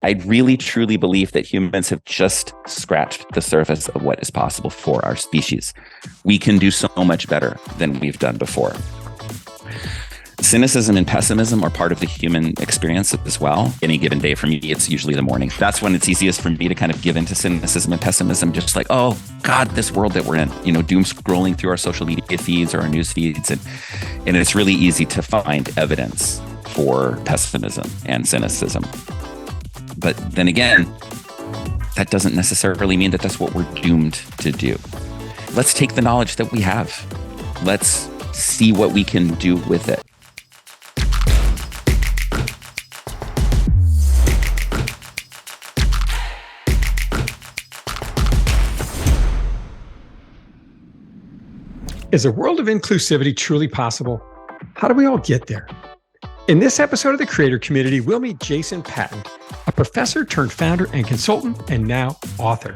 I really truly believe that humans have just scratched the surface of what is possible for our species. We can do so much better than we've done before. Cynicism and pessimism are part of the human experience as well. Any given day for me, it's usually the morning. That's when it's easiest for me to kind of give into cynicism and pessimism, just like, oh God, this world that we're in, doom scrolling through our social media feeds or our news feeds. And it's really easy to find evidence for pessimism and cynicism. But then again, that doesn't necessarily mean that that's what we're doomed to do. Let's take the knowledge that we have. Let's see what we can do with it. Is a world of inclusivity truly possible? How do we all get there? In this episode of the Creator Community, we'll meet Jason Patton, a professor turned founder and consultant, and now author.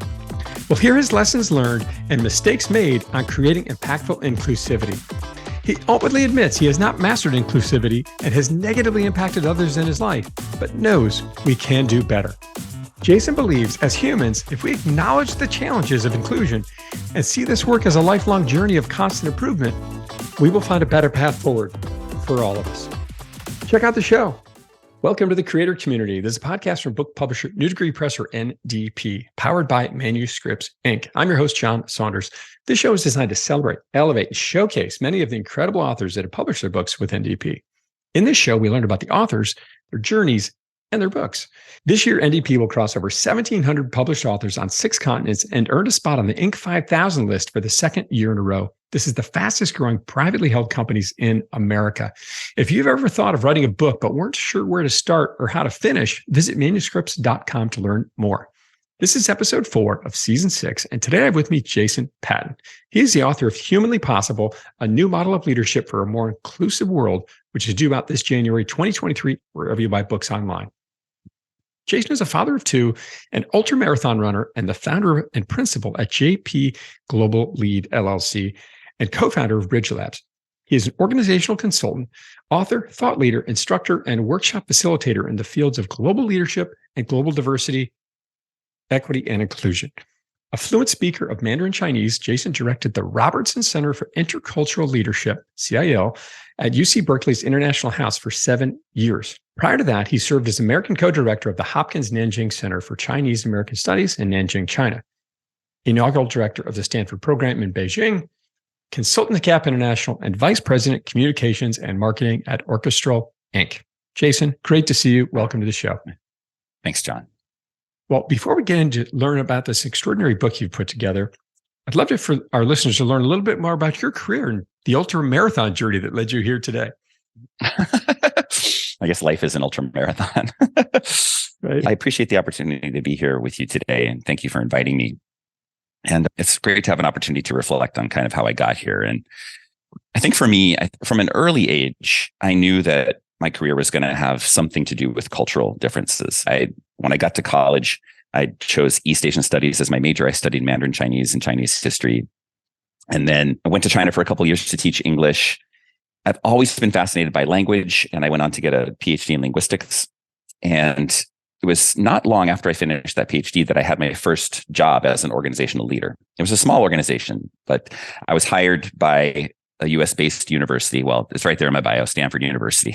We'll hear his lessons learned and mistakes made on creating impactful inclusivity. He openly admits he has not mastered inclusivity and has negatively impacted others in his life, but knows we can do better. Jason believes, as humans, if we acknowledge the challenges of inclusion and see this work as a lifelong journey of constant improvement, we will find a better path forward for all of us. Check out the show. Welcome to the Creator Community. This is a podcast from book publisher New Degree Press, or NDP, powered by Manuscripts, Inc. I'm your host, John Saunders. This show is designed to celebrate, elevate, and showcase many of the incredible authors that have published their books with NDP. In this show, we learn about the authors, their journeys, and their books. This year, NDP will cross over 1,700 published authors on 6 continents and earned a spot on the Inc. 5000 list for the second year in a row. This is the fastest growing privately held companies in America. If you've ever thought of writing a book but weren't sure where to start or how to finish, visit manuscripts.com to learn more. This is episode 4 of season 6, and today I have with me Jason Patton. He is the author of Humanly Possible, a new model of leadership for a more inclusive world, which is due out this January 2023, wherever you buy books online. Jason is a father of 2, an ultramarathon runner, and the founder and principal at JP Global Lead LLC, and co-founder of Bridge Labs. He is an organizational consultant, author, thought leader, instructor, and workshop facilitator in the fields of global leadership and global diversity, equity, and inclusion. A fluent speaker of Mandarin Chinese, Jason directed the Robertson Center for Intercultural Leadership, CIL, at UC Berkeley's International House for 7 years. Prior to that, he served as American co-director of the Hopkins Nanjing Center for Chinese American Studies in Nanjing, China, inaugural director of the Stanford program in Beijing, consultant at CAP International, and vice president, communications and marketing at Orchestral, Inc. Jason, great to see you. Welcome to the show. Thanks, John. Well, before we get into learn about this extraordinary book you've put together, I'd love for our listeners to learn a little bit more about your career and the ultra marathon journey that led you here today. I guess life is an ultra marathon. Right. I appreciate the opportunity to be here with you today, and thank you for inviting me. And it's great to have an opportunity to reflect on kind of how I got here. And I think for me, from an early age, I knew that my career was going to have something to do with cultural differences. When I got to college, I chose East Asian Studies as my major. I studied Mandarin Chinese and Chinese history. And then I went to China for a couple of years to teach English. I've always been fascinated by language, and I went on to get a PhD in linguistics. And it was not long after I finished that PhD that I had my first job as an organizational leader. It was a small organization, but I was hired by a US-based university. Well, it's right there in my bio, Stanford University,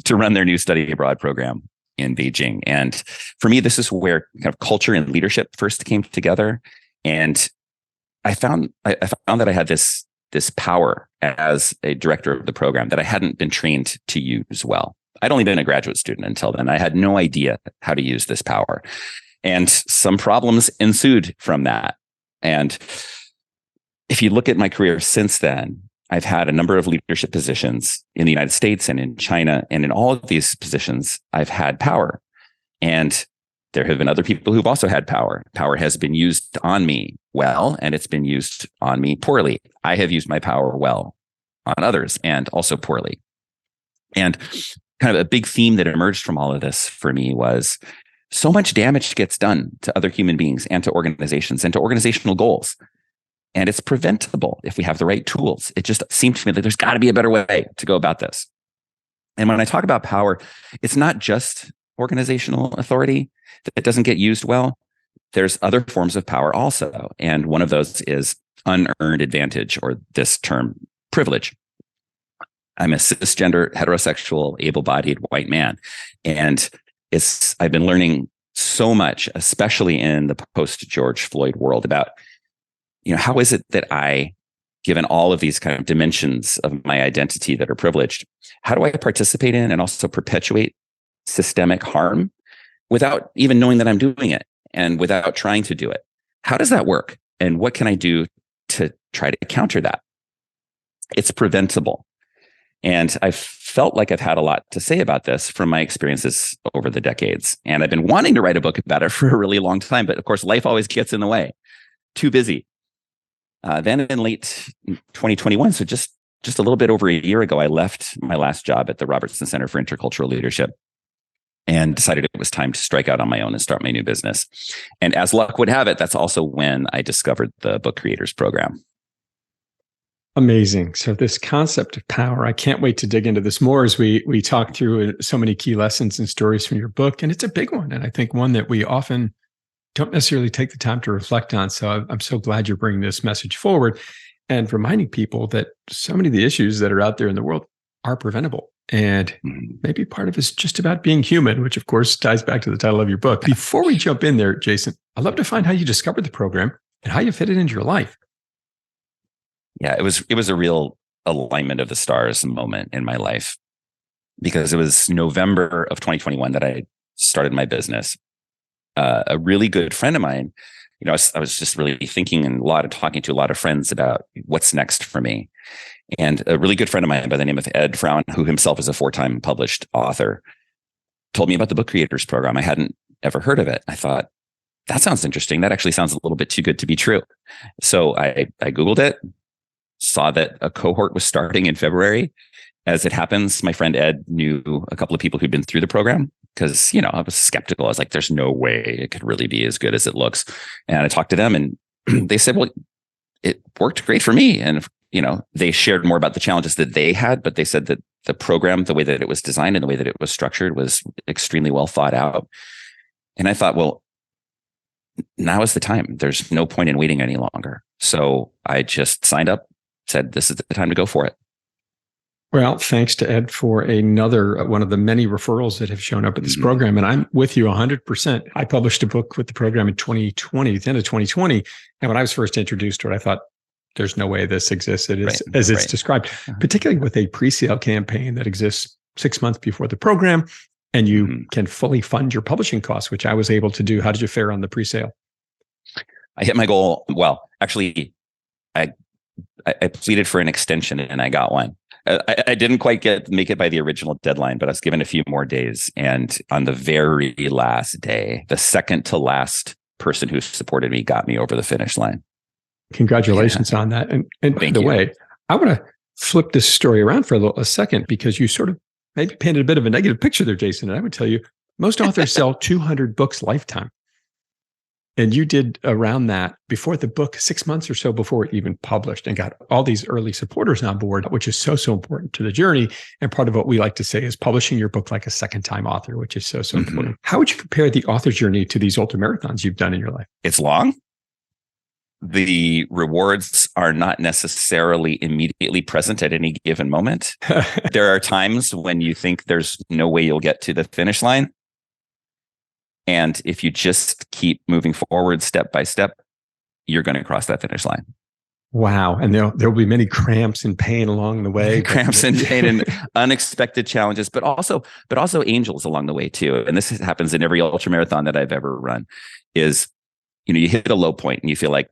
to run their new study abroad program in Beijing. And for me, this is where kind of culture and leadership first came together. And I found that I had this power as a director of the program that I hadn't been trained to use well. I'd only been a graduate student until then. I had no idea how to use this power. And some problems ensued from that. And if you look at my career since then, I've had a number of leadership positions in the United States and in China. And in all of these positions, I've had power. And there have been other people who've also had power. Power has been used on me well, and it's been used on me poorly. I have used my power well on others and also poorly. And kind of a big theme that emerged from all of this for me was so much damage gets done to other human beings and to organizations and to organizational goals And it's preventable if we have the right tools. It just seemed to me that there's got to be a better way to go about this. And when I talk about power, it's not just organizational authority that doesn't get used well. There's other forms of power also. And one of those is unearned advantage, or this term, privilege. I'm a cisgender, heterosexual, able-bodied white man. And I've been learning so much, especially in the post-George Floyd world, about, how is it that I, given all of these kind of dimensions of my identity that are privileged, how do I participate in and also perpetuate systemic harm without even knowing that I'm doing it and without trying to do it? How does that work? And what can I do to try to counter that? It's preventable. And I've felt like I've had a lot to say about this from my experiences over the decades. And I've been wanting to write a book about it for a really long time. But of course, life always gets in the way. Too busy. Then in late 2021, so just a little bit over a year ago, I left my last job at the Robertson Center for Intercultural Leadership and decided it was time to strike out on my own and start my new business. And as luck would have it, that's also when I discovered the Book Creators Program. Amazing. So this concept of power, I can't wait to dig into this more as we talk through so many key lessons and stories from your book. And it's a big one. And I think one that we often don't necessarily take the time to reflect on. So I'm so glad you're bringing this message forward and reminding people that so many of the issues that are out there in the world are preventable. And maybe part of it's just about being human, which of course ties back to the title of your book. Before we jump in there, Jason, I'd love to find how you discovered the program and how you fit it into your life. Yeah, it was a real alignment of the stars moment in my life, because it was November of 2021 that I started my business. A really good friend of mine, I was just really thinking and talking to a lot of friends about what's next for me. And a really good friend of mine by the name of Ed Frown, who himself is a 4-time published author, told me about the Book Creators Program. I hadn't ever heard of it. I thought, that sounds interesting. That actually sounds a little bit too good to be true. So I Googled it, saw that a cohort was starting in February. As it happens, my friend Ed knew a couple of people who'd been through the program, because, I was skeptical. I was like, there's no way it could really be as good as it looks. And I talked to them and they said, well, it worked great for me. And, they shared more about the challenges that they had, but they said that the program, the way that it was designed and the way that it was structured, was extremely well thought out. And I thought, well, now is the time. There's no point in waiting any longer. So I just signed up, said, this is the time to go for it. Well, thanks to Ed for another one of the many referrals that have shown up at this program. And I'm with you 100%. I published a book with the program in 2020, the end of 2020. And when I was first introduced to it, I thought, there's no way this exists as it's described, particularly with a pre-sale campaign that exists 6 months before the program. And you can fully fund your publishing costs, which I was able to do. How did you fare on the pre-sale? I hit my goal. Well, actually, I pleaded for an extension and I got one. I didn't quite make it by the original deadline, but I was given a few more days. And on the very last day, the second to last person who supported me got me over the finish line. Congratulations on that. And by the way, I want to flip this story around for a second, because you sort of maybe painted a bit of a negative picture there, Jason. And I would tell you, most authors sell 200 books lifetime. And you did around that before the book, 6 months or so before it even published, and got all these early supporters on board, which is so important to the journey. And part of what we like to say is publishing your book like a second-time author, which is so important. How would you compare the author's journey to these ultramarathons you've done in your life? It's long. The rewards are not necessarily immediately present at any given moment. There are times when you think there's no way you'll get to the finish line. And if you just keep moving forward step by step, you're going to cross that finish line. Wow. And there will be many cramps and pain along the way. Cramps and pain and unexpected challenges, but also angels along the way too. And this happens in every ultramarathon that I've ever run, is, you hit a low point and you feel like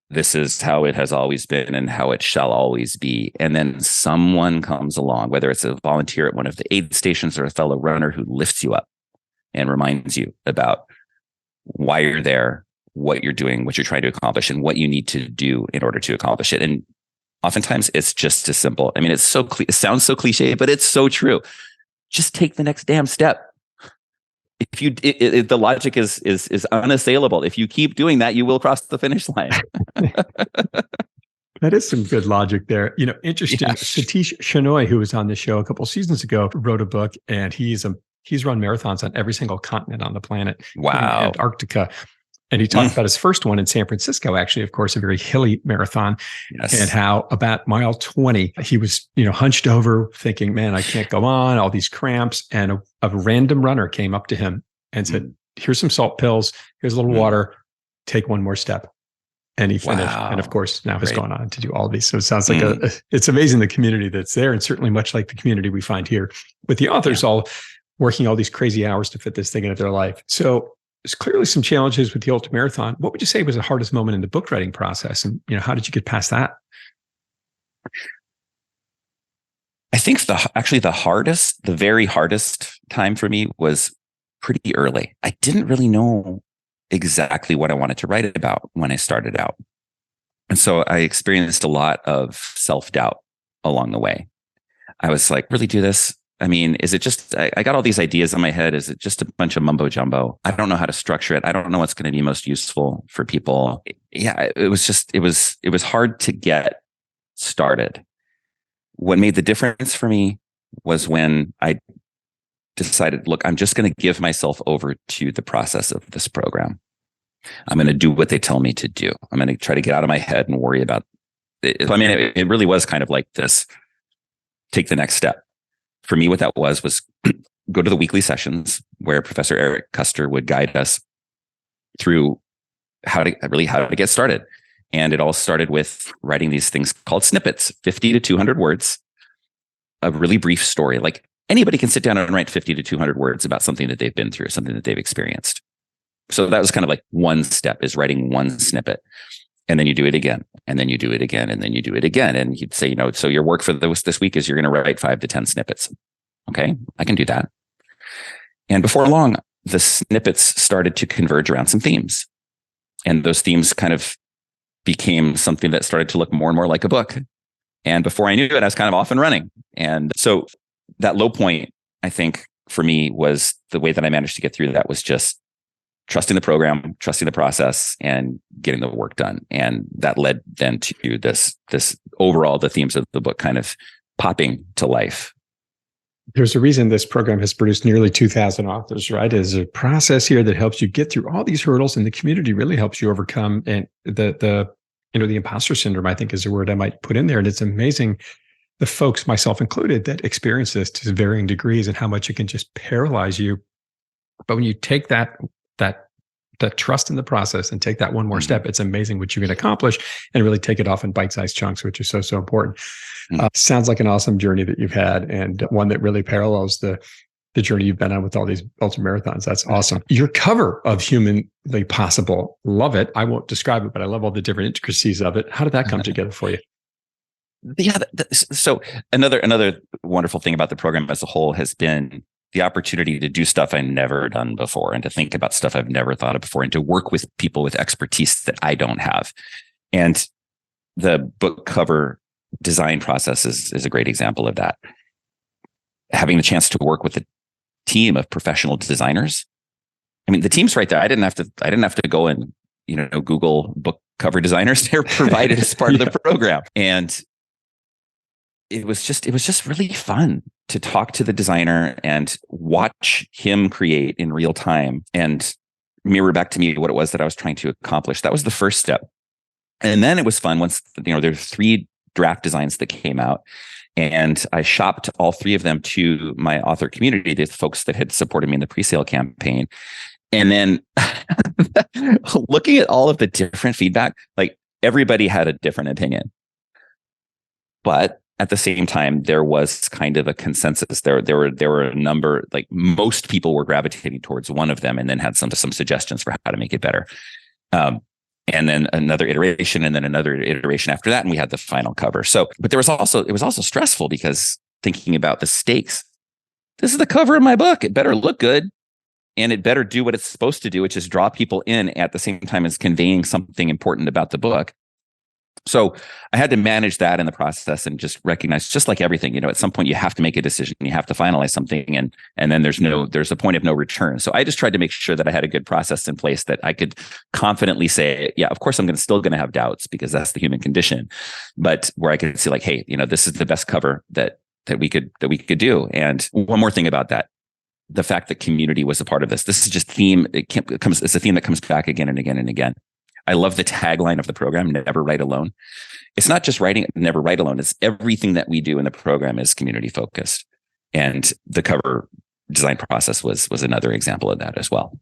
this is how it has always been and how it shall always be. And then someone comes along, whether it's a volunteer at one of the aid stations or a fellow runner, who lifts you up and reminds you about why you're there, what you're doing, what you're trying to accomplish, and what you need to do in order to accomplish it. And oftentimes it's just as simple. I mean, it sounds so cliche, but it's so true. Just take the next damn step. the logic is unassailable. If you keep doing that, you will cross the finish line. That is some good logic there. Interesting. Yeah. Satish Shenoy, who was on the show a couple of seasons ago, wrote a book, and he's run marathons on every single continent on the planet, including Wow. Antarctica. And he talked about his first one in San Francisco, actually, of course, a very hilly marathon. Yes. And how about mile 20, he was, hunched over thinking, man, I can't go on, all these cramps. And a random runner came up to him and said, here's some salt pills, here's a little water, take one more step. And he finished. Wow. And of course, now has gone on to do all of these. So it sounds like it's amazing the community that's there. And certainly much like the community we find here with the authors all working all these crazy hours to fit this thing into their life. So there's clearly some challenges with the Ultra Marathon. What would you say was the hardest moment in the book writing process? And, how did you get past that? I think the very hardest time for me was pretty early. I didn't really know exactly what I wanted to write about when I started out. And so I experienced a lot of self-doubt along the way. I was like, really do this? I mean, is it just, I got all these ideas in my head. Is it just a bunch of mumbo jumbo? I don't know how to structure it. I don't know what's going to be most useful for people. Yeah, it was hard to get started. What made the difference for me was when I decided, look, I'm just going to give myself over to the process of this program. I'm going to do what they tell me to do. I'm going to try to get out of my head and worry about it. I mean, it really was kind of like this, take the next step. For me, what that was go to the weekly sessions where Professor Eric Custer would guide us through how to get started. And it all started with writing these things called snippets, 50 to 200 words, a really brief story. Like anybody can sit down and write 50 to 200 words about something that they've been through, something that they've experienced. So that was kind of like one step, is writing one snippet. And then you do it again, and then you do it again, and then you do it again. And you'd say, so your work for this week is you're going to write 5 to 10 snippets. Okay, I can do that. And before long, the snippets started to converge around some themes. And those themes kind of became something that started to look more and more like a book. And before I knew it, I was kind of off and running. And so that low point, I think, for me, was the way that I managed to get through that was just trusting the program, trusting the process, and getting the work done. And that led then to this overall, the themes of the book kind of popping to life. There's a reason this program has produced nearly 2,000 authors, right? There's a process here that helps you get through all these hurdles, and the community really helps you overcome. And the imposter syndrome, I think, is a word I might put in there. And it's amazing, the folks, myself included, that experience this to varying degrees and how much it can just paralyze you. But when you take that trust in the process and take that one more step, it's amazing what you can accomplish, and really take it off in bite-sized chunks, which is so important. Sounds like an awesome journey that you've had, and one that really parallels the journey you've been on with all these ultra marathons. That's awesome. Your cover of Humanly Possible, love it. I won't describe it, but I love all the different intricacies of it. How did that come together for you? Yeah. So another wonderful thing about the program as a whole has been the opportunity to do stuff I've never done before, and to think about stuff I've never thought of before, and to work with people with expertise that I don't have. And the book cover design process is a great example of that. Having the chance to work with a team of professional designers. I mean, the team's right there. I didn't have to go and, Google book cover designers. They're provided as part of the program. And it was just really fun to talk to the designer and watch him create in real time and mirror back to me what it was that I was trying to accomplish. That was the first step. And then it was fun once, there's 3 draft designs that came out, and I shopped all 3 of them to my author community, the folks that had supported me in the pre-sale campaign. And then looking at all of the different feedback, like everybody had a different opinion. But at the same time, there was kind of a consensus. There were a number, like most people were gravitating towards one of them, and then had some suggestions for how to make it better. And then another iteration, and then another iteration after that, and we had the final cover. So, but it was also stressful, because thinking about the stakes. This is the cover of my book. It better look good, and it better do what it's supposed to do, which is draw people in at the same time as conveying something important about the book. So I had to manage that in the process and just recognize, just like everything, at some point you have to make a decision, you have to finalize something, and then there's a point of no return. So I just tried to make sure that I had a good process in place that I could confidently say, yeah, of course I'm still going to have doubts because that's the human condition, but where I could see like, hey, this is the best cover that we could do. And one more thing about that, the fact that community was a part of this. This is just theme. It's a theme that comes back again and again and again. I love the tagline of the program, never write alone. It's not just writing, never write alone. It's everything that we do in the program is community focused. And the cover design process was another example of that as well.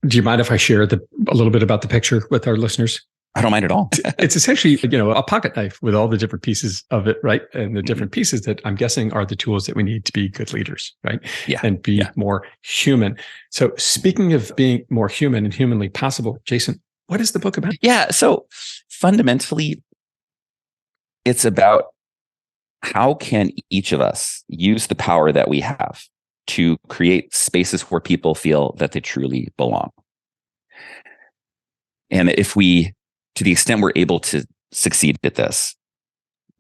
Do you mind if I share a little bit about the picture with our listeners? I don't mind at all. It's essentially, a pocket knife with all the different pieces of it, right? And the different pieces that I'm guessing are the tools that we need to be good leaders, right? Yeah. And be more human. So speaking of being more human and humanly possible, Jason, what is the book about? Yeah. So fundamentally, it's about how can each of us use the power that we have to create spaces where people feel that they truly belong. And if we, to the extent we're able to succeed at this,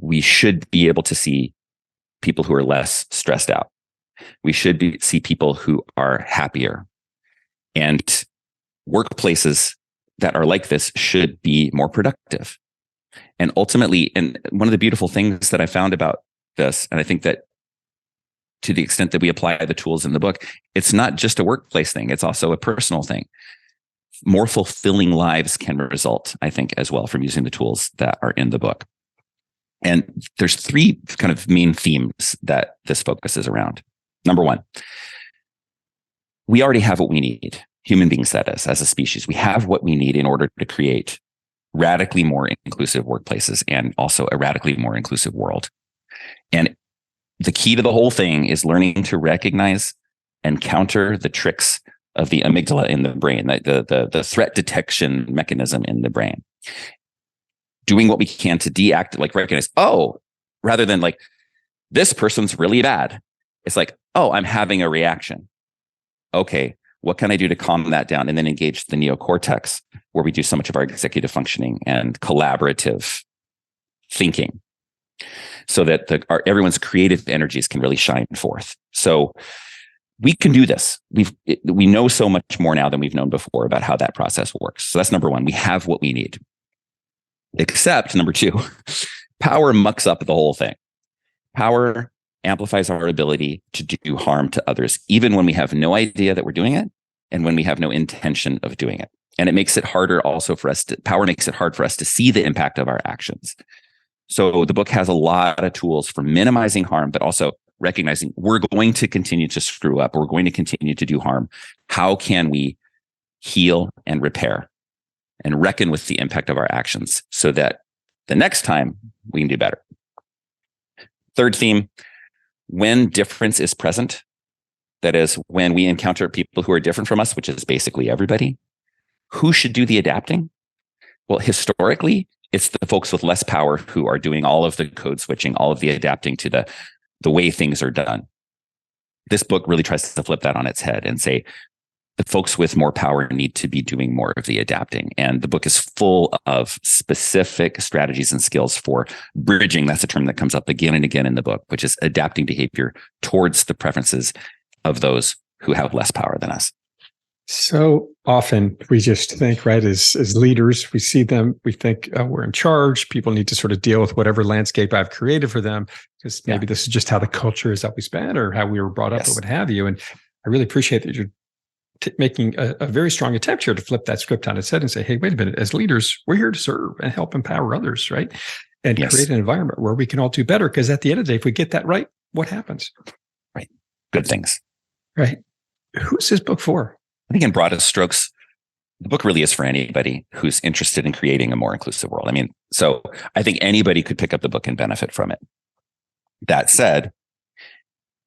we should be able to see people who are less stressed out. We should see people who are happier. And workplaces that are like this should be more productive. And ultimately, and one of the beautiful things that I found about this, and I think that to the extent that we apply the tools in the book, it's not just a workplace thing, it's also a personal thing. More fulfilling lives can result, I think, as well from using the tools that are in the book. And there's three kind of main themes that this focuses around. Number one, we already have what we need. Human beings, that is, as a species, we have what we need in order to create radically more inclusive workplaces and also a radically more inclusive world. And the key to the whole thing is learning to recognize and counter the tricks of the amygdala in the brain, the threat detection mechanism in the brain. Doing what we can to recognize, rather than like, this person's really bad. It's like, I'm having a reaction. Okay. What can I do to calm that down? And then engage the neocortex, where we do so much of our executive functioning and collaborative thinking, so that everyone's creative energies can really shine forth. So we can do this. We know so much more now than we've known before about how that process works. So that's number one. We have what we need. Except number two, power mucks up the whole thing. Power amplifies our ability to do harm to others, even when we have no idea that we're doing it and when we have no intention of doing it. And it makes it harder also for us power makes it hard for us to see the impact of our actions. So the book has a lot of tools for minimizing harm, but also recognizing we're going to continue to screw up. We're going to continue to do harm. How can we heal and repair and reckon with the impact of our actions so that the next time we can do better? Third theme, when difference is present, that is, when we encounter people who are different from us, which is basically everybody, who should do the adapting? Well, historically, it's the folks with less power who are doing all of the code switching, all of the adapting to the way things are done. This book really tries to flip that on its head and say, the folks with more power need to be doing more of the adapting. And the book is full of specific strategies and skills for bridging. That's a term that comes up again and again in the book, which is adapting behavior towards the preferences of those who have less power than us. So often we just think, right, as leaders, we see them, we think we're in charge. People need to sort of deal with whatever landscape I've created for them, because maybe this is just how the culture is always been or how we were brought up or what have you. And I really appreciate that you're making a very strong attempt here to flip that script on its head and say, hey, wait a minute, as leaders, we're here to serve and help empower others, right? And create an environment where we can all do better. Because at the end of the day, if we get that right, what happens? Right. Good things. Right. Who's this book for? I think in broadest strokes, the book really is for anybody who's interested in creating a more inclusive world. I mean, so I think anybody could pick up the book and benefit from it. That said,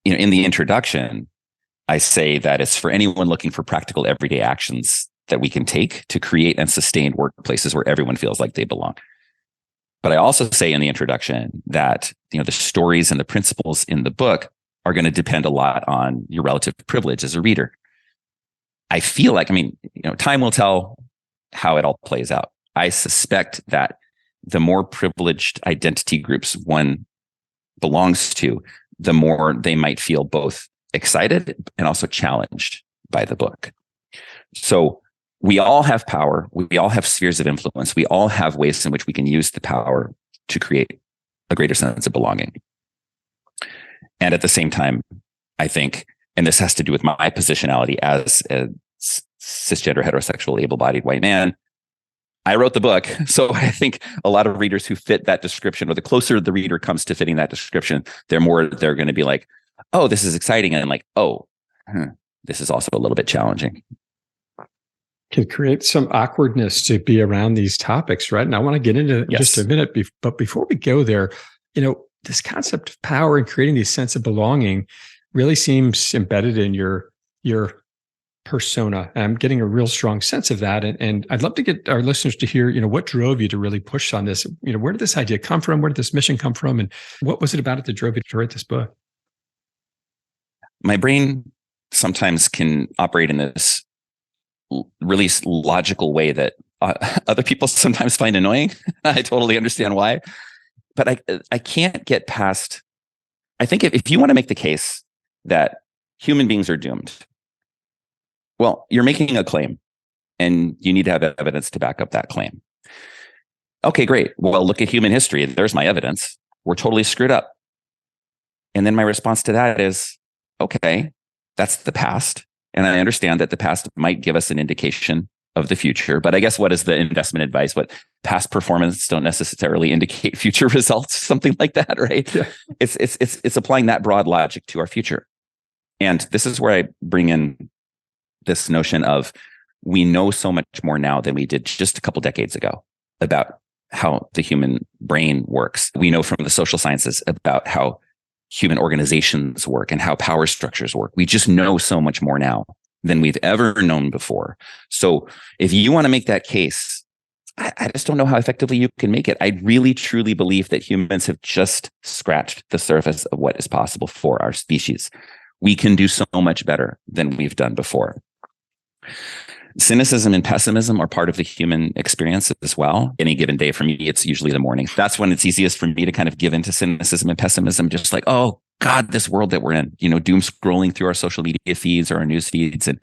in the introduction, I say that it's for anyone looking for practical everyday actions that we can take to create and sustain workplaces where everyone feels like they belong. But I also say in the introduction that, the stories and the principles in the book are going to depend a lot on your relative privilege as a reader. I feel like, time will tell how it all plays out. I suspect that the more privileged identity groups one belongs to, the more they might feel both excited and also challenged by the book. So we all have power. We all have spheres of influence. We all have ways in which we can use the power to create a greater sense of belonging. And at the same time, I think, and this has to do with my positionality as a cisgender, heterosexual, able-bodied white man, I wrote the book. So I think a lot of readers who fit that description, or the closer the reader comes to fitting that description, they're going to be like, oh, this is exciting. And like, oh, this is also a little bit challenging. Can create some awkwardness to be around these topics, right? And I want to get into Yes. just a minute, but before we go there, this concept of power and creating this sense of belonging really seems embedded in your persona. And I'm getting a real strong sense of that. And I'd love to get our listeners to hear, what drove you to really push on this? Where did this idea come from? Where did this mission come from? And what was it about it that drove you to write this book? My brain sometimes can operate in this really logical way that other people sometimes find annoying. I totally understand why. But I can't get past, I think if you want to make the case that human beings are doomed, well, you're making a claim and you need to have evidence to back up that claim. Okay, great. Well, look at human history. There's my evidence. We're totally screwed up. And then my response to that is, okay, that's the past. And I understand that the past might give us an indication of the future. But I guess what is the investment advice? What past performance don't necessarily indicate future results, something like that, right? Yeah. It's applying that broad logic to our future. And this is where I bring in this notion of we know so much more now than we did just a couple decades ago about how the human brain works. We know from the social sciences about how human organizations work and how power structures work. We just know so much more now than we've ever known before. So if you want to make that case, I just don't know how effectively you can make it. I really, truly believe that humans have just scratched the surface of what is possible for our species. We can do so much better than we've done before. Cynicism and pessimism are part of the human experience as well. Any given day for me, it's usually the morning. That's when it's easiest for me to kind of give into cynicism and pessimism, just like, oh God, this world that we're in, doom scrolling through our social media feeds or our news feeds. And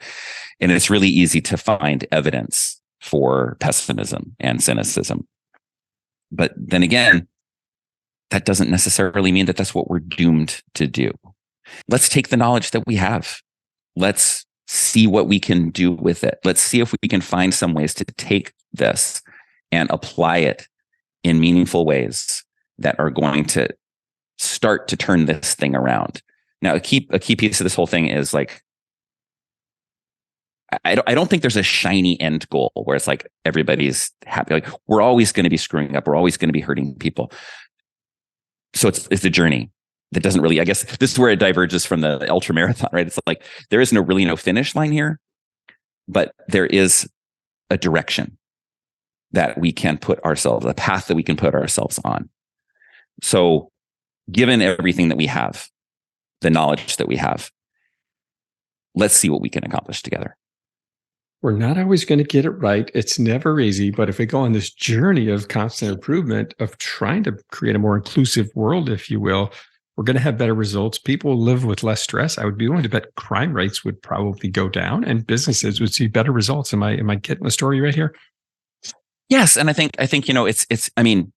it's really easy to find evidence for pessimism and cynicism. But then again, that doesn't necessarily mean that that's what we're doomed to do. Let's take the knowledge that we have. Let's see what we can do with it. Let's see if we can find some ways to take this and apply it in meaningful ways that are going to start to turn this thing around. Now, a key piece of this whole thing is like, I don't think there's a shiny end goal where it's like everybody's happy. Like we're always going to be screwing up. We're always going to be hurting people. So it's a journey that doesn't really, I guess this is where it diverges from the ultra marathon, right? It's like there is no finish line here, but there is a direction that we can put ourselves, a path that we can put ourselves on. So given everything that we have, the knowledge that we have, let's see what we can accomplish together. We're not always going to get it right. It's never easy. But if we go on this journey of constant improvement, of trying to create a more inclusive world, if you will, we're going to have better results. People will live with less stress. I would be willing to bet crime rates would probably go down and businesses would see better results. Am I getting the story right here? Yes. And I think, I mean,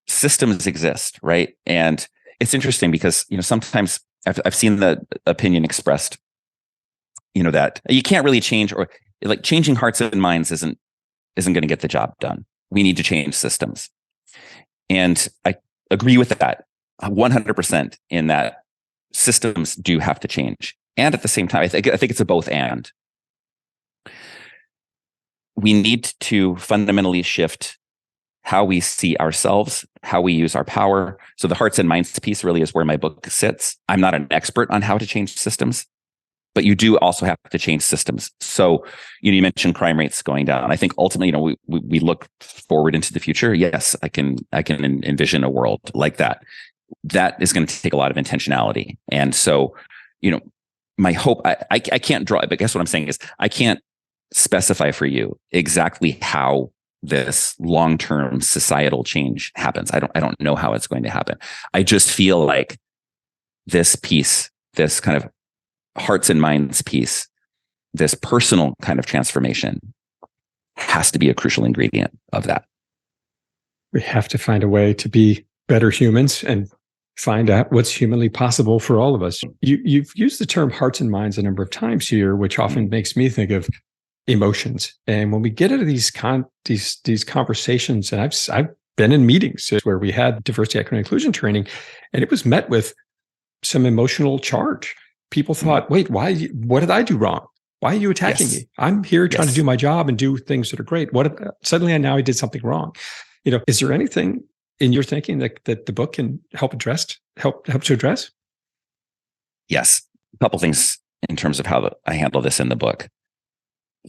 systems exist, right? And it's interesting because, sometimes I've seen the opinion expressed, that you can't really change, or like changing hearts and minds isn't going to get the job done. We need to change systems. And I agree with that 100% in that systems do have to change. And at the same time, I think it's a both and. We need to fundamentally shift how we see ourselves, how we use our power. So the hearts and minds piece really is where my book sits. I'm not an expert on how to change systems, but you do also have to change systems. So, you mentioned crime rates going down. I think ultimately, we look forward into the future. Yes, I can envision a world like that. That is going to take a lot of intentionality. And so, my hope, I can't draw, but guess what I'm saying is I can't specify for you exactly how this long-term societal change happens. I don't know how it's going to happen. I just feel like this piece, this kind of hearts and minds piece, this personal kind of transformation has to be a crucial ingredient of that. We have to find a way to be better humans and find out what's humanly possible for all of us. You've used the term hearts and minds a number of times here, which often makes me think of emotions. And when we get into these conversations, and I've been in meetings where we had diversity, equity, and inclusion training, and it was met with some emotional charge. People thought, wait, what did I do wrong? Why are you attacking me? I'm here trying to do my job and do things that are great. Suddenly now I did something wrong. Is there anything in your thinking that the book can help to address? Yes. A couple things in terms of how I handle this in the book.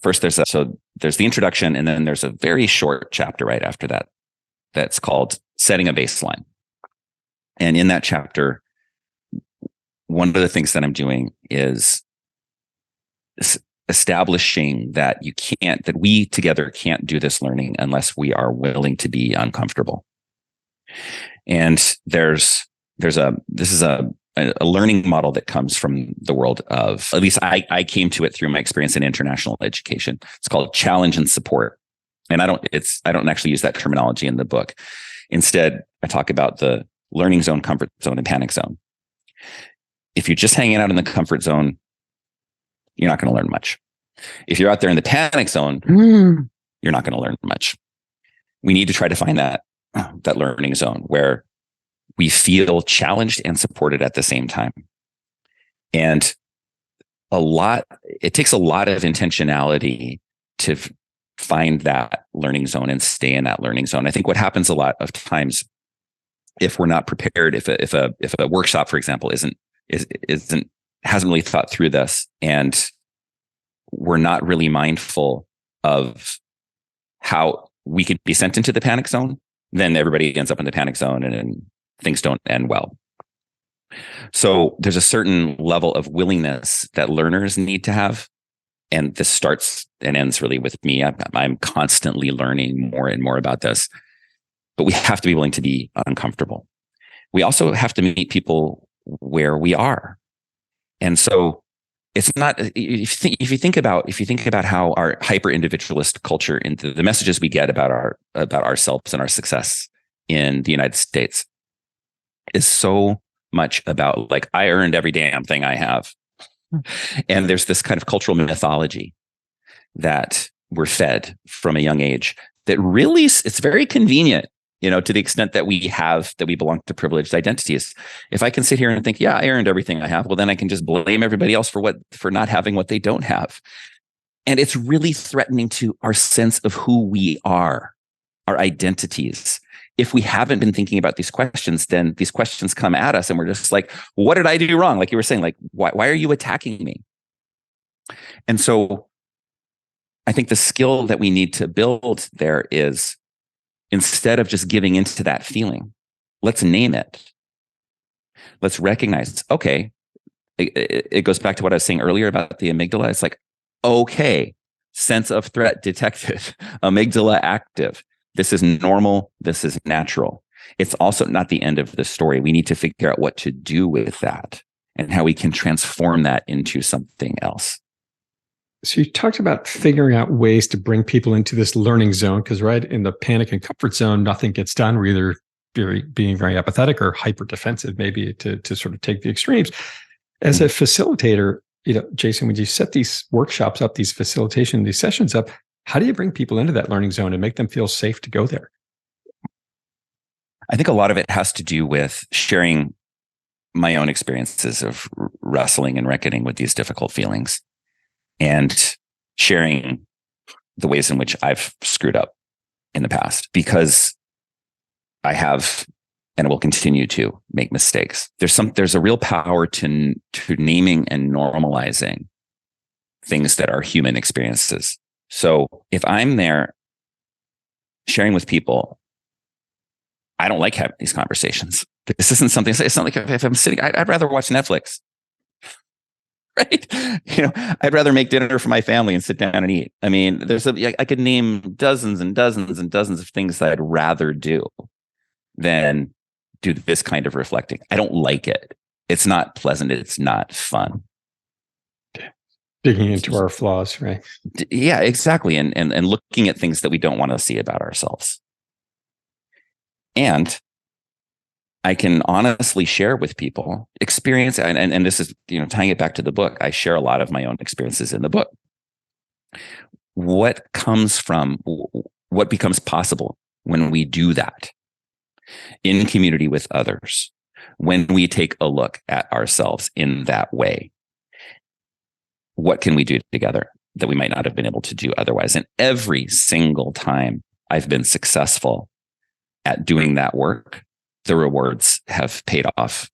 First, there's the introduction, and then there's a very short chapter right after that that's called Setting a Baseline. And in that chapter, one of the things that I'm doing is establishing that we together can't do this learning unless we are willing to be uncomfortable. And this is a learning model that comes from the world of, at least I came to it through my experience in international education. It's called challenge and support. And I don't actually use that terminology in the book. Instead, I talk about the learning zone, comfort zone, and panic zone. If you're just hanging out in the comfort zone, you're not going to learn much. If you're out there in the panic zone, you're not going to learn much. We need to try to find that learning zone where we feel challenged and supported at the same time. And it takes a lot of intentionality to find that learning zone and stay in that learning zone. I think what happens a lot of times, if we're not prepared, if a workshop, for example, hasn't really thought through this, and we're not really mindful of how we could be sent into the panic zone, then everybody ends up in the panic zone and things don't end well. So there's a certain level of willingness that learners need to have. And this starts and ends really with me. I'm constantly learning more and more about this, but we have to be willing to be uncomfortable. We also have to meet people where we are. And so it's not, if you think about how our hyper individualist culture and the messages we get about ourselves and our success in the United States is so much about like, I earned every damn thing I have. And there's this kind of cultural mythology that we're fed from a young age that really, it's very convenient, to the extent that we belong to privileged identities. If I can sit here and think, yeah, I earned everything I have, well, then I can just blame everybody else for not having what they don't have. And it's really threatening to our sense of who we are, our identities. If we haven't been thinking about these questions, then these questions come at us and we're just like, what did I do wrong? Like you were saying, like, why are you attacking me? And so I think the skill that we need to build there is, instead of just giving into that feeling, let's name it. Let's recognize, okay, it goes back to what I was saying earlier about the amygdala. It's like, okay, sense of threat detected, amygdala active. This is normal. This is natural. It's also not the end of the story. We need to figure out what to do with that and how we can transform that into something else. So you talked about figuring out ways to bring people into this learning zone, because right in the panic and comfort zone, nothing gets done. We're either being very apathetic or hyper defensive, maybe to sort of take the extremes. As a facilitator, Jason, when you set these workshops up, these sessions up, how do you bring people into that learning zone and make them feel safe to go there? I think a lot of it has to do with sharing my own experiences of wrestling and reckoning with these difficult feelings, and sharing the ways in which I've screwed up in the past, because I have and will continue to make mistakes. There's a real power to naming and normalizing things that are human experiences. So if I'm there sharing with people, I don't like having these conversations. This isn't something, it's not like if I'm sitting, I'd rather watch Netflix. right? I'd rather make dinner for my family and sit down and eat. I mean, I could name dozens and dozens and dozens of things that I'd rather do than do this kind of reflecting. I don't like it. It's not pleasant. It's not fun. Digging into our flaws, right? Yeah, exactly. And looking at things that we don't want to see about ourselves. And I can honestly share with people experience. And this is, tying it back to the book. I share a lot of my own experiences in the book. What becomes possible when we do that in community with others, when we take a look at ourselves in that way? What can we do together that we might not have been able to do otherwise? And every single time I've been successful at doing that work, the rewards have paid off.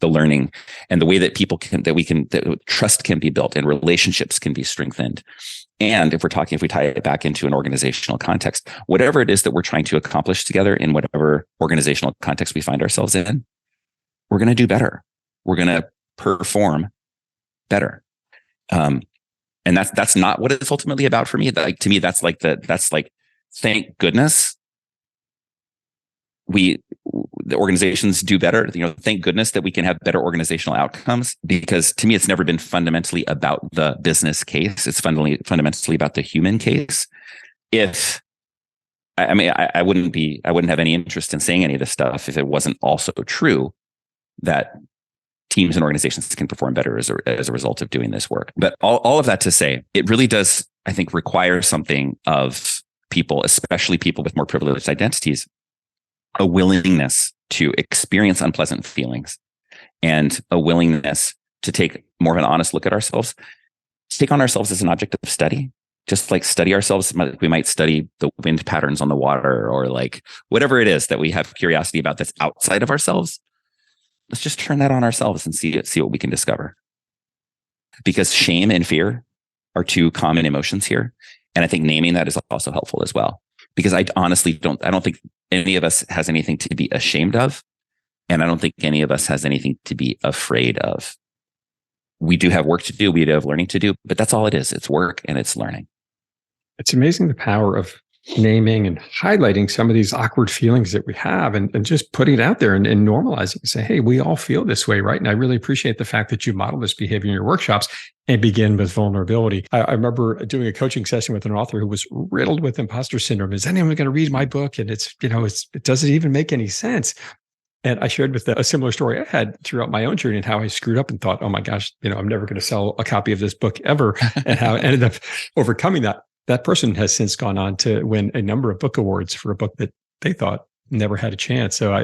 The learning and the way that that trust can be built and relationships can be strengthened. And if we tie it back into an organizational context, whatever it is that we're trying to accomplish together in whatever organizational context we find ourselves in, we're going to do better. We're going to perform better. And that's not what it's ultimately about for me. To me, that's like thank goodness the organizations do better. Thank goodness that we can have better organizational outcomes, because to me, it's never been fundamentally about the business case. It's fundamentally about the human case. I wouldn't have any interest in saying any of this stuff if it wasn't also true that teams and organizations can perform better as a result of doing this work. But all of that to say, it really does, I think, require something of people, especially people with more privileged identities, a willingness to experience unpleasant feelings and a willingness to take more of an honest look at ourselves, take on ourselves as an object of study, just like study ourselves. We might study the wind patterns on the water, or like whatever it is that we have curiosity about that's outside of ourselves. Let's just turn that on ourselves and see what we can discover. Because shame and fear are two common emotions here. And I think naming that is also helpful as well. Because I honestly don't think any of us has anything to be ashamed of. And I don't think any of us has anything to be afraid of. We do have work to do. We do have learning to do, but that's all it is. It's work and it's learning. It's amazing the power of naming and highlighting some of these awkward feelings that we have, and just putting it out there and normalizing and say, hey, we all feel this way, right? And I really appreciate the fact that you model this behavior in your workshops and begin with vulnerability. I remember doing a coaching session with an author who was riddled with imposter syndrome. Is anyone going to read my book? And it doesn't even make any sense. And I shared with a similar story I had throughout my own journey and how I screwed up and thought, oh my gosh, I'm never going to sell a copy of this book ever, and how I ended up overcoming that. That person has since gone on to win a number of book awards for a book that they thought never had a chance. So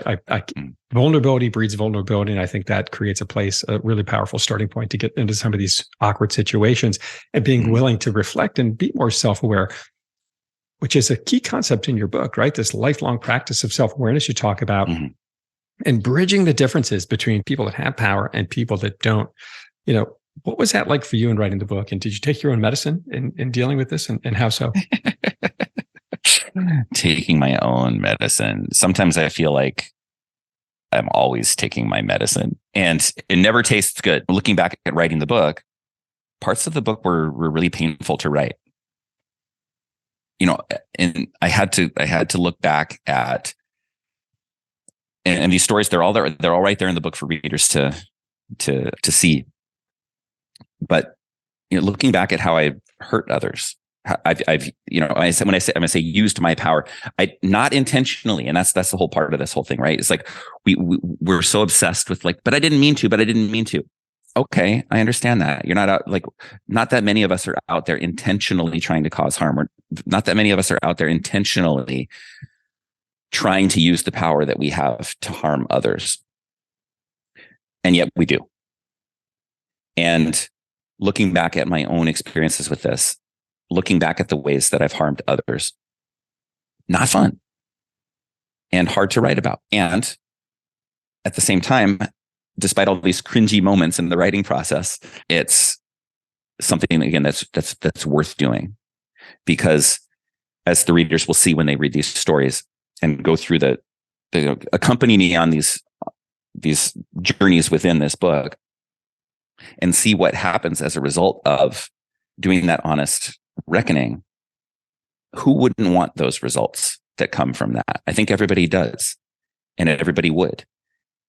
vulnerability breeds vulnerability. And I think that creates a really powerful starting point to get into some of these awkward situations, and being willing to reflect and be more self-aware, which is a key concept in your book, right? This lifelong practice of self-awareness you talk about, and bridging the differences between people that have power and people that don't. What was that like for you in writing the book? And did you take your own medicine in dealing with this, and how so? Taking my own medicine. Sometimes I feel like I'm always taking my medicine, and it never tastes good. Looking back at writing the book, parts of the book were really painful to write. And I had to look back at, and these stories, they're all there. They're all right there in the book for readers to see. But looking back at how I hurt others, when I say used my power, I not intentionally, and that's the whole part of this whole thing, right? It's like we're so obsessed with but I didn't mean to. Okay, I understand that. You're not out, not that many of us are out there intentionally trying to cause harm, or not that many of us are out there intentionally trying to use the power that we have to harm others, and yet we do. And looking back at my own experiences with this, looking back at the ways that I've harmed others, not fun and hard to write about. And at the same time, despite all these cringy moments in the writing process, it's something, again, that's worth doing, because as the readers will see when they read these stories and go through accompany me on these journeys within this book, and see what happens as a result of doing that honest reckoning, who wouldn't want those results that come from that? I think everybody does, and everybody would.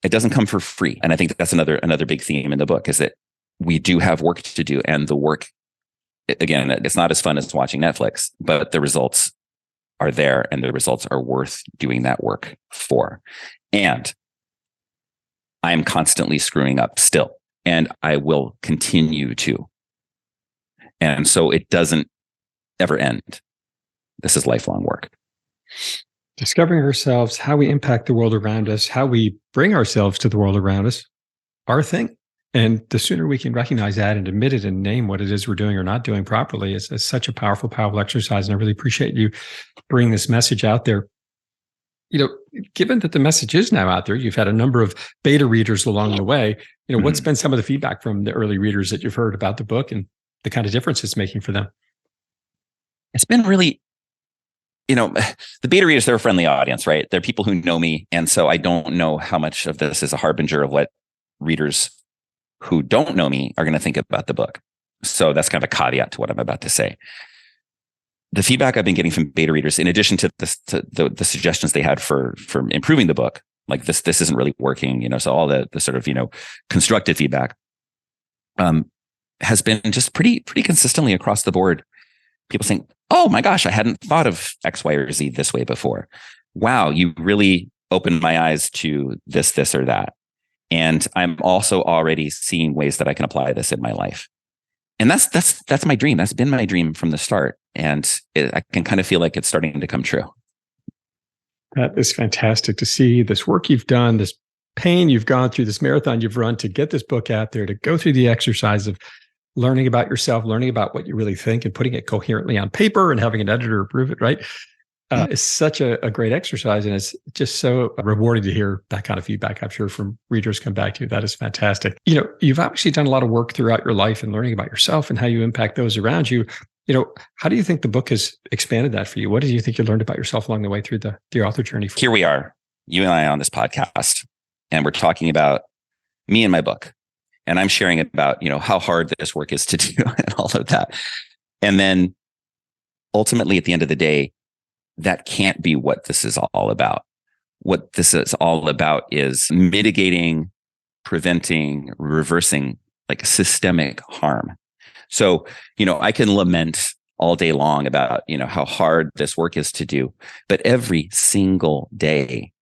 It doesn't come for free. And I think that's another big theme in the book, is that we do have work to do. And the work, again, it's not as fun as watching Netflix, but the results are there, and the results are worth doing that work for. And I'm constantly screwing up still, and I will continue to. And so it doesn't ever end. This is lifelong work. Discovering ourselves, how we impact the world around us, how we bring ourselves to the world around us, our thing. And the sooner we can recognize that and admit it and name what it is we're doing or not doing properly is such a powerful, powerful exercise. And I really appreciate you bringing this message out there. Given that the message is now out there, you've had a number of beta readers along the way. What's been some of the feedback from the early readers that you've heard about the book and the kind of difference it's making for them? It's been really, the beta readers, they're a friendly audience, right? They're people who know me. And so I don't know how much of this is a harbinger of what readers who don't know me are going to think about the book. So that's kind of a caveat to what I'm about to say. The feedback I've been getting from beta readers, in addition to the suggestions they had for improving the book, like this isn't really working, so all the sort of, constructive feedback, has been just pretty consistently across the board. People saying, "Oh my gosh, I hadn't thought of X, Y, or Z this way before. Wow, you really opened my eyes to this, or that. And I'm also already seeing ways that I can apply this in my life." And that's my dream. That's been my dream from the start. And I can kind of feel like it's starting to come true. That is fantastic to see this work you've done, this pain you've gone through, this marathon you've run to get this book out there, to go through the exercise of learning about yourself, learning about what you really think, and putting it coherently on paper and having an editor approve it, right? It's such a great exercise. And it's just so rewarding to hear that kind of feedback, I'm sure, from readers come back to you. That is fantastic. You've obviously done a lot of work throughout your life and learning about yourself and how you impact those around you. How do you think the book has expanded that for you? What do you think you learned about yourself along the way through the author journey? Here we are, you and I on this podcast, and we're talking about me and my book. And I'm sharing about, how hard this work is to do and all of that. And then ultimately, at the end of the day, that can't be what this is all about. What this is all about is mitigating, preventing, reversing like systemic harm. So, I can lament all day long about, how hard this work is to do, but every single day,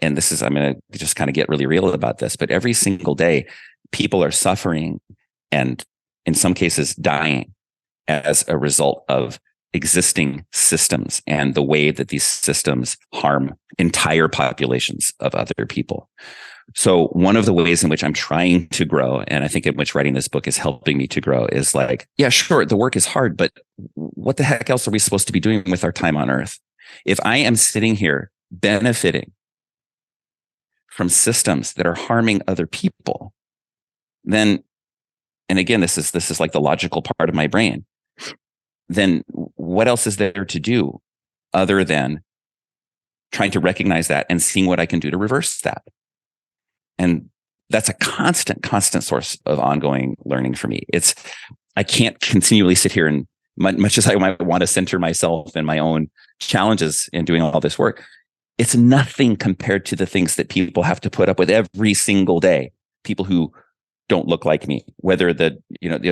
and I'm going to just kind of get really real about this, but every single day, people are suffering and in some cases dying as a result of existing systems and the way that these systems harm entire populations of other people. So one of the ways in which I'm trying to grow, and I think in which writing this book is helping me to grow, is like, yeah, sure, the work is hard, but what the heck else are we supposed to be doing with our time on Earth? If I am sitting here benefiting from systems that are harming other people, then, and again, this is like the logical part of my brain, then what else is there to do other than trying to recognize that and seeing what I can do to reverse that? And that's a constant source of ongoing learning for me. I can't continually sit here and much as I might want to center myself in my own challenges in doing all this work, it's nothing compared to the things that people have to put up with every single day. People who don't look like me, whether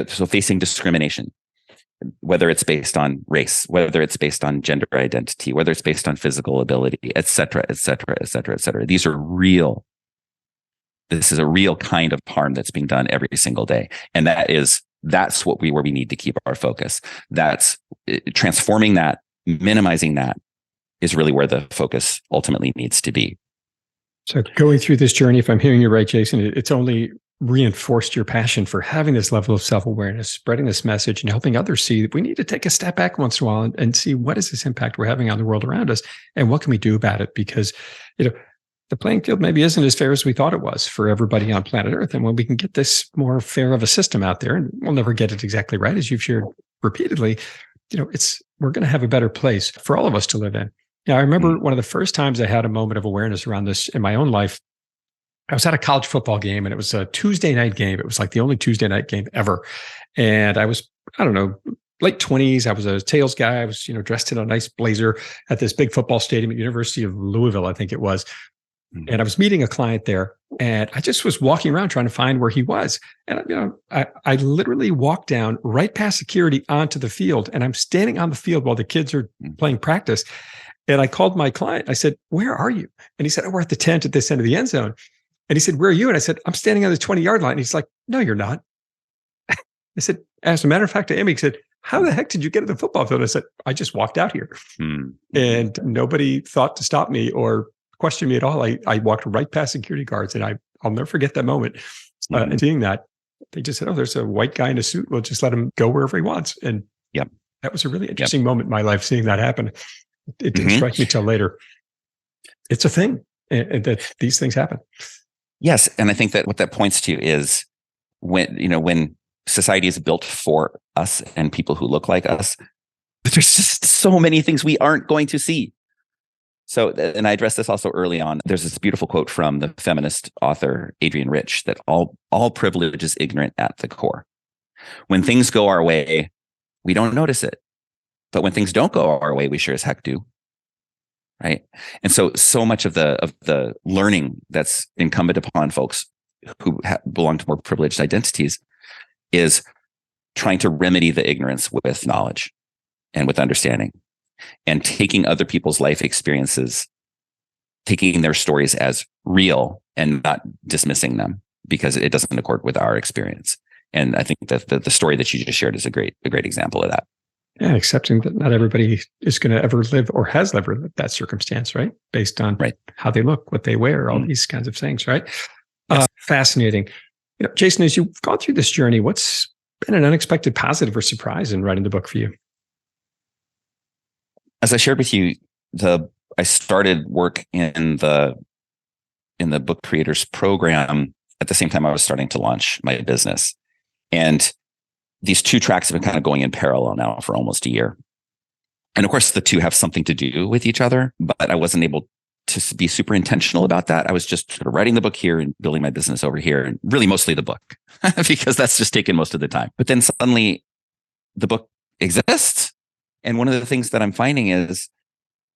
so facing discrimination, whether it's based on race, whether it's based on gender identity, whether it's based on physical ability, et cetera, et cetera, et cetera, et cetera. These are real. This is a real kind of harm that's being done every single day. And that's where we need to keep our focus. That's transforming that, minimizing that is really where the focus ultimately needs to be. So going through this journey, if I'm hearing you right, Jason, it's only reinforced your passion for having this level of self-awareness, spreading this message and helping others see that we need to take a step back once in a while and see what is this impact we're having on the world around us and what can we do about it? Because, the playing field maybe isn't as fair as we thought it was for everybody on planet Earth. And when we can get this more fair of a system out there, and we'll never get it exactly right, as you've shared repeatedly, we're going to have a better place for all of us to live in. I remember one of the first times I had a moment of awareness around this in my own life I was at a college football game, and it was a Tuesday night game. It was like the only Tuesday night game ever. And I was, I don't know, late 20s. I was a sales guy. I was, dressed in a nice blazer at this big football stadium at University of Louisville, I think it was. And I was meeting a client there, and I just was walking around trying to find where he was. And, I literally walked down right past security onto the field, and I'm standing on the field while the kids are playing practice. And I called my client. I said, "Where are you?" And he said, "Oh, we're at the tent at this end of the end zone." And he said, "Where are you?" And I said, "I'm standing on the 20-yard line." And he's like, "No, you're not." I said, "As a matter of fact," to him, he said, "How the heck did you get to the football field?" I said, "I just walked out here." And nobody thought to stop me or question me at all. I walked right past security guards, and I'll never forget that moment. And seeing that, they just said, "Oh, there's a white guy in a suit. We'll just let him go wherever he wants." And that was a really interesting moment in my life, seeing that happen. It didn't strike me till later. It's a thing, and that these things happen. Yes. And I think that what that points to is when society is built for us and people who look like us, there's just so many things we aren't going to see. So, and I addressed this also early on. There's this beautiful quote from the feminist author, Adrienne Rich, that all privilege is ignorant at the core. When things go our way, we don't notice it. But when things don't go our way, we sure as heck do. Right. And so much of the learning that's incumbent upon folks who belong to more privileged identities is trying to remedy the ignorance with knowledge and with understanding, and taking other people's life experiences, taking their stories as real and not dismissing them because it doesn't accord with our experience. And I think that the story that you just shared is a great example of that. Yeah, accepting that not everybody is going to ever live or has ever lived that circumstance, right? Based on how they look, what they wear, all these kinds of things, right? Yes. Fascinating. Jason, as you've gone through this journey, what's been an unexpected positive or surprise in writing the book for you? As I shared with you, I started work in the book creators program at the same time I was starting to launch my business. And these two tracks have been kind of going in parallel now for almost a year. And of course, the two have something to do with each other, but I wasn't able to be super intentional about that. I was just sort of writing the book here and building my business over here, and really mostly the book because that's just taken most of the time. But then suddenly the book exists. And one of the things that I'm finding is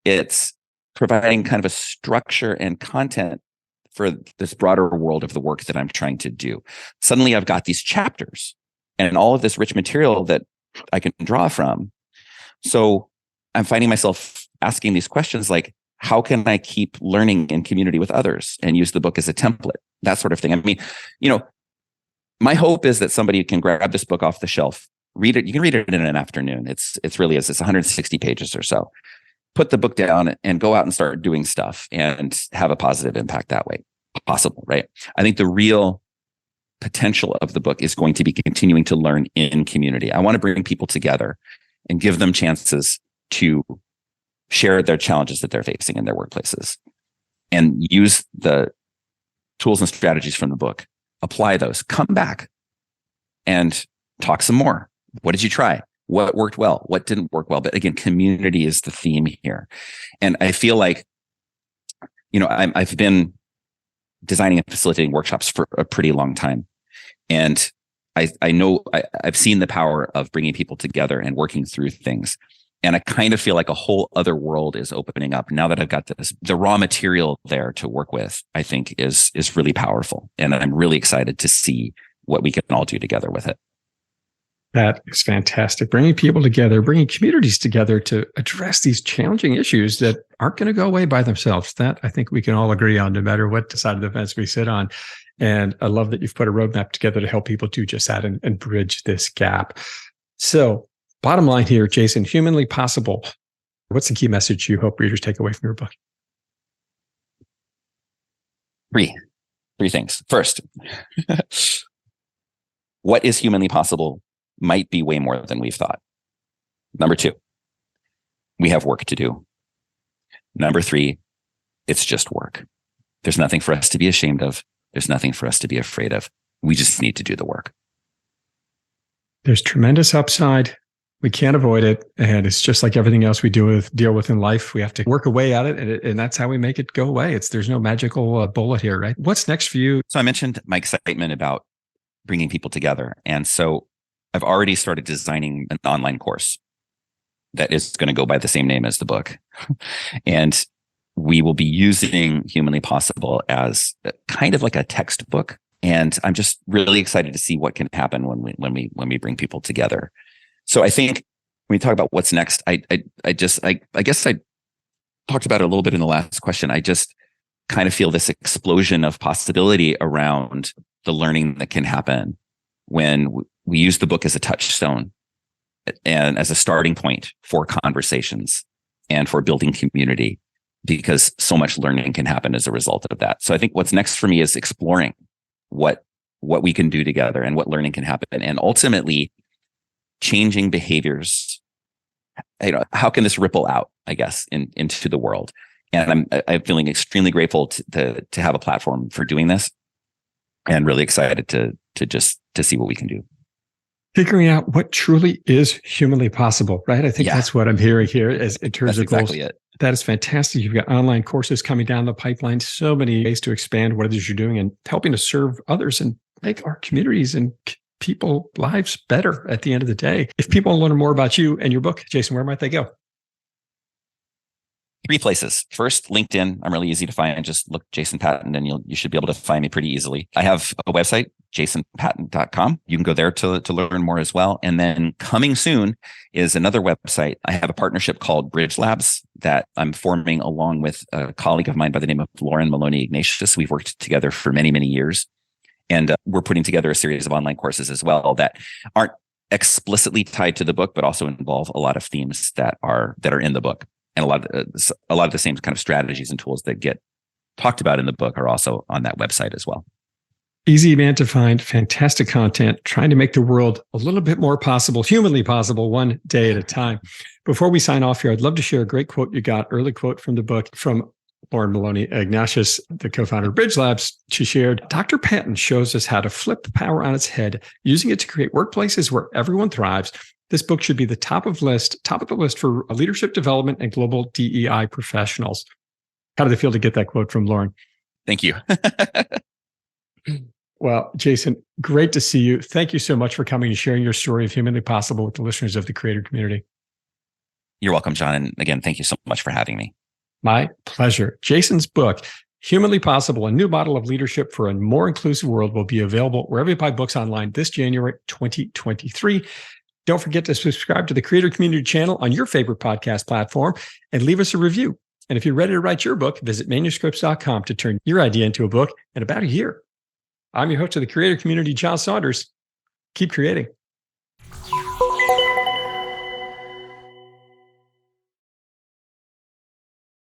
it's providing kind of a structure and content for this broader world of the work that I'm trying to do. Suddenly I've got these chapters and all of this rich material that I can draw from. So I'm finding myself asking these questions like, how can I keep learning in community with others and use the book as a template? That sort of thing. I mean, my hope is that somebody can grab this book off the shelf, read it. You can read it in an afternoon. It's 160 pages or so. Put the book down and go out and start doing stuff and have a positive impact that way. Possible, right? I think the real potential of the book is going to be continuing to learn in community. I want to bring people together and give them chances to share their challenges that they're facing in their workplaces and use the tools and strategies from the book, apply those, come back and talk some more. What did you try? What worked well? What didn't work well? But again, community is the theme here. And I feel like, I've been designing and facilitating workshops for a pretty long time. And I know I've seen the power of bringing people together and working through things. And I kind of feel like a whole other world is opening up now that I've got the raw material there to work with, I think is really powerful. And I'm really excited to see what we can all do together with it. That is fantastic. Bringing people together, bringing communities together to address these challenging issues that aren't going to go away by themselves. That I think we can all agree on, no matter what side of the fence we sit on. And I love that you've put a roadmap together to help people do just that and bridge this gap. So bottom line here, Jason, humanly possible. What's the key message you hope readers take away from your book? Three things. First, what is humanly possible might be way more than we've thought. Number two, we have work to do. Number three, it's just work. There's nothing for us to be ashamed of. There's nothing for us to be afraid of. We just need to do the work. There's tremendous upside. We can't avoid it. And it's just like everything else we deal with in life. We have to work away at it. And that's how we make it go away. There's no magical bullet here, right? What's next for you? So I mentioned my excitement about bringing people together. And so I've already started designing an online course that is going to go by the same name as the book. And we will be using Humanly Possible as kind of like a textbook. And I'm just really excited to see what can happen when we bring people together. So I think when we talk about what's next, I guess I talked about it a little bit in the last question. I just kind of feel this explosion of possibility around the learning that can happen when we use the book as a touchstone and as a starting point for conversations and for building community, because so much learning can happen as a result of that. So I think what's next for me is exploring what we can do together and what learning can happen, and ultimately changing behaviors. How can this ripple out, I guess, into the world? And I'm feeling extremely grateful to have a platform for doing this, and really excited to see what we can do. Figuring out what truly is humanly possible, right? I think that's what I'm hearing here as in terms of goals. Exactly it. That is fantastic. You've got online courses coming down the pipeline, so many ways to expand what it is you're doing and helping to serve others and make our communities and people lives better at the end of the day. If people want to learn more about you and your book, Jason, where might they go? 3 places. First, LinkedIn. I'm really easy to find. Just look Jason Patton and you should be able to find me pretty easily. I have a website, jasonpatton.com. You can go there to learn more as well. And then coming soon is another website. I have a partnership called Bridge Labs that I'm forming along with a colleague of mine by the name of Lauren Maloney Ignatius. We've worked together for many, many years. And we're putting together a series of online courses as well that aren't explicitly tied to the book, but also involve a lot of themes that are in the book. And a lot of the same kind of strategies and tools that get talked about in the book are also on that website as well. Easy, man, to find. Fantastic content, trying to make the world a little bit more possible, humanly possible, one day at a time. Before we sign off here, I'd love to share a great quote you got, early quote from the book from Lauren Maloney Ignatius, the co-founder of Bridge Labs. She shared, Dr. Patton shows us how to flip power on its head, using it to create workplaces where everyone thrives. This book should be the top of the list for leadership development and global DEI professionals. How did it feel to get that quote from Lauren? Thank you. Well, Jason, great to see you. Thank you so much for coming and sharing your story of Humanly Possible with the listeners of the Creator Community. You're welcome, John. And again, thank you so much for having me. My pleasure. Jason's book, Humanly Possible, a new model of leadership for a more inclusive world, will be available wherever you buy books online this January 2023. Don't forget to subscribe to the Creator Community channel on your favorite podcast platform and leave us a review. And if you're ready to write your book, visit manuscripts.com to turn your idea into a book in about a year. I'm your host of the Creator Community, John Saunders. Keep creating.